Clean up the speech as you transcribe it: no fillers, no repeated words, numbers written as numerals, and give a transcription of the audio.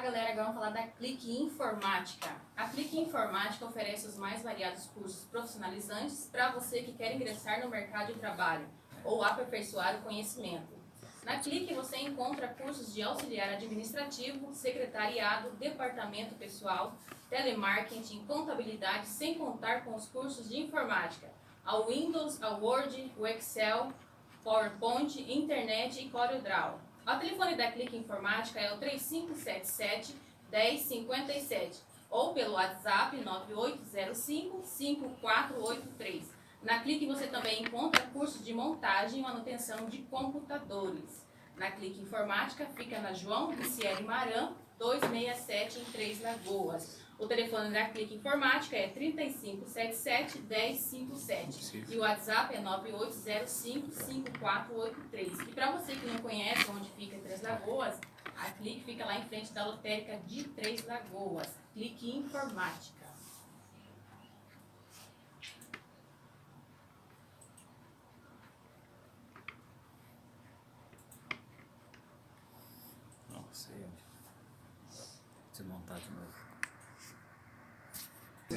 galera, agora vamos falar da Clique Informática. A Clique Informática oferece os mais variados cursos profissionalizantes para você que quer ingressar no mercado de trabalho ou aperfeiçoar o conhecimento. Na Clique você encontra cursos de auxiliar administrativo, secretariado, departamento pessoal, telemarketing, contabilidade, sem contar com os cursos de informática, ao Windows, ao Word, o Excel, PowerPoint, internet e CorelDRAW. O telefone da Clique Informática é o 3577-1057 ou pelo WhatsApp 9805-5483. Na Clique você também encontra cursos de montagem e manutenção de computadores. Na Clique Informática fica na João Vicieri Maran, 267 em Três Lagoas. O telefone da Clique Informática é 3577-1057 e o WhatsApp é 9805-5483. E para você que não conhece onde fica Três Lagoas, a Clique fica lá em frente da lotérica de Três Lagoas. Clique Informática. Não sei onde. Se montar de novo.